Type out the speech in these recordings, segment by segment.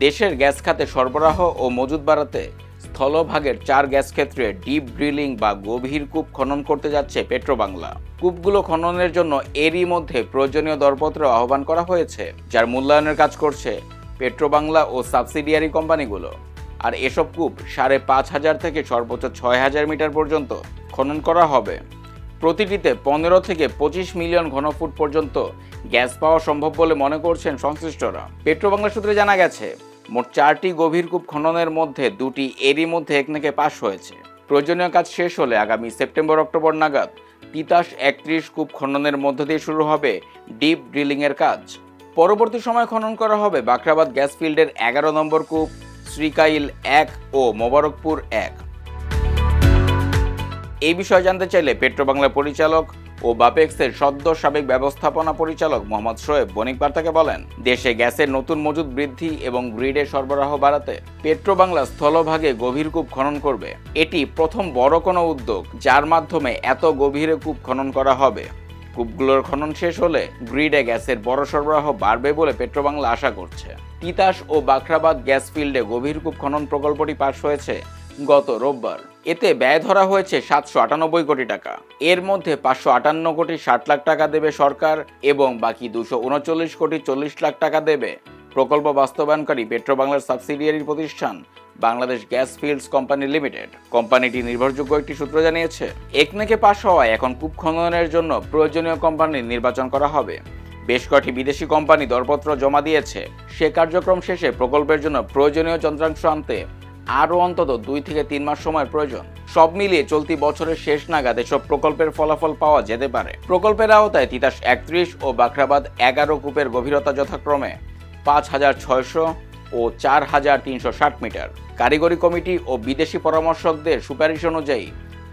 দেশের গ্যাস খাতে সরবরাহ ও মজুদ বাড়াতে স্থলভাগের 4 গ্যাস ক্ষেত্রে ডিপ ড্রিলিং বা গভীর কূপ খনন করতে যাচ্ছে পেট্রোবাংলা। কূপগুলো খননের জন্য এরই মধ্যে প্রয়োজনীয় দরপত্র আহ্বান করা হয়েছে, যার মূল্যায়নের কাজ করছে পেট্রোবাংলা ও সাবসিডিয়ারি কোম্পানিগুলো। আর এসব কূপ 5,500 থেকে সর্বোচ্চ 6,000 মিটার পর্যন্ত খনন করা হবে। প্রতিটিতে 15 থেকে 25 মিলিয়ন ঘনফুট পর্যন্ত গ্যাস পাওয়া সম্ভব বলে মনে করছেন সংশ্লিষ্টরা। পেট্রোবাংলা সূত্রে জানা গেছে, মোট 4টি গভীর কূপ খননের মধ্যে 2টি এরই মধ্যে একনেকে পাস হয়েছে। প্রয়োজনীয় কাজ শেষ হলে আগামী সেপ্টেম্বর-অক্টোবর নাগাদ তিতাস 31 কূপ খননের মধ্য দিয়ে শুরু হবে ডিপ ড্রিলিংয়ের কাজ। পরবর্তী সময় খনন করা হবে বাখরাবাদ গ্যাস ফিল্ডের 11 নম্বর কূপ, শ্রীকাইল 1 ও মোবারকপুর 1। এই বিষয়ে জানতে চাইলে পেট্রোবাংলা পরিচালক ও বাপেক্সের সদ্য সাবেক ব্যবস্থাপনা পরিচালক মোহাম্মদ শোয়েব বণিক বার্তাকে বলেন, দেশে গ্যাসের নতুন মজুদ বৃদ্ধি এবং গ্রিডে সরবরাহ বাড়াতে পেট্রোবাংলা স্থলভাগে গভীর কূপ খনন করবে। এটি প্রথম বড় কোনো উদ্যোগ যার মাধ্যমে এত গভীরে কূপ খনন করা হবে। কূপগুলোর খনন শেষ হলে গ্রিডে গ্যাসের বড় সরবরাহ বাড়বে বলে পেট্রোবাংলা আশা করছে। তিতাস ও বাখরাবাদ গ্যাস ফিল্ডে গভীর কূপ খনন প্রকল্পটি পাস হয়েছে গত রোববার। এতে ব্যয় ধরা হয়েছে 798 কোটি টাকা। এর মধ্যে 558 কোটি 60 লাখ টাকা দেবে সরকার এবং বাকি 239 কোটি 40 লাখ টাকা দেবে প্রকল্প বাস্তবায়নকারী পেট্রোবাংলার সাবসিডিয়ারি প্রতিষ্ঠান Bangladesh gas fields company limited. কোম্পানিটি নির্ভরযোগ্য একটি সূত্র জানিয়েছে, একনেকে পাস হওয়ায় এখন কূপ খননের জন্য প্রয়োজনীয় কোম্পানি নির্বাচন করা হবে। বেশ কয়েকটি বিদেশি কোম্পানি দরপত্র জমা দিয়েছে। সে কার্যক্রম শেষে প্রকল্পের জন্য প্রয়োজনীয় যন্ত্রাংশ আনতে আরও অন্তত 2 থেকে 3 মাস সময়ের প্রয়োজন। সব মিলিয়ে চলতি বছরের শেষ নাগাদ এসব প্রকল্পের ফলাফল পাওয়া যেতে পারে। প্রকল্পের আওতায় তিতাস 31 ও বাখরাবাদ 11 কূপের গভীরতা যথাক্রমে 5,600 ও 4,360 মিটার। কারিগরি কমিটি ও বিদেশি পরামর্শকদের সুপারিশ অনুযায়ী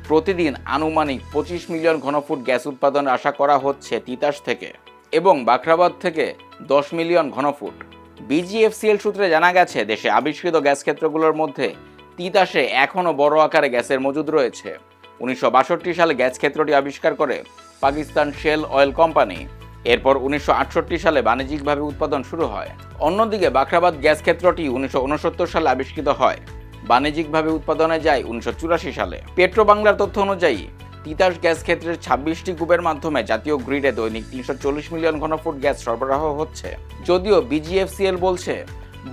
প্রতিদিন আনুমানিক 25 মিলিয়ন ঘনফুট গ্যাস উৎপাদনের আশা করা হচ্ছে তিতাস থেকে এবং বাখরাবাদ থেকে 10 মিলিয়ন ঘনফুট। বিজিএফসিএল সূত্রে জানা গেছে, দেশে আবিষ্কৃত গ্যাস ক্ষেত্রগুলোর মধ্যে তিতাসে এখনও বড় আকারে গ্যাসের মজুদ রয়েছে। 1962 সালে গ্যাস ক্ষেত্রটি আবিষ্কার করে পাকিস্তান শেল অয়েল কোম্পানি। এরপর 1968 সালে বাণিজ্যিকভাবে উৎপাদন শুরু হয়। অন্যদিকে বাখরাবাদ গ্যাস ক্ষেত্রটি 1969 সালে আবিষ্কৃত হয়। বাণিজ্যিকভাবে উৎপাদনে যায় 1984 সালে। পেট্রোবাংলার তথ্য অনুযায়ী তিতাস গ্যাস ক্ষেত্রের 26টি কূপের মাধ্যমে জাতীয় গ্রিডে দৈনিক 340 মিলিয়ন ঘনফুট গ্যাস সরবরাহ হচ্ছে। যদিও বিজিএফসিএল বলছে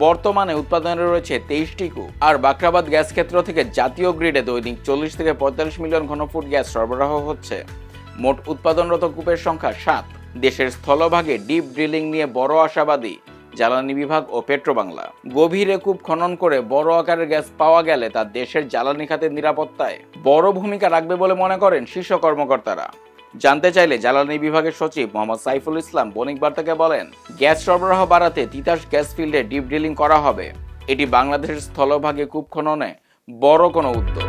বর্তমানে উৎপাদনে রয়েছে 23টি কূপ। আর বাখরাবাদ গ্যাস ক্ষেত্র থেকে জাতীয় গ্রিডে দৈনিক 40 থেকে 45 মিলিয়ন ঘনফুট গ্যাস সরবরাহ হচ্ছে। মোট উৎপাদনরত কূপের সংখ্যা 7। দেশের স্থলভাগে ডিপ ড্রিলিং নিয়ে বড় আশাবাদী জ্বালানি বিভাগ ও পেট্রোবাংলা। গভীরে কূপ খনন করে বড় আকারের গ্যাস পাওয়া গেলে তা দেশের জ্বালানি খাতের নিরাপত্তায় বড় ভূমিকা রাখবে বলে মনে করেন শীর্ষ কর্মকর্তারা। জানতে চাইলে জ্বালানি বিভাগের সচিব মোহাম্মদ সাইফুল ইসলাম বণিক বার্তাকে বলেন, গ্যাস সরবরাহ বাড়াতে তিতাস গ্যাস ফিল্ডে ডিপ ড্রিলিং করা হবে। এটি বাংলাদেশের স্থলভাগে কূপ খননে বড় কোনো উদ্যোগ।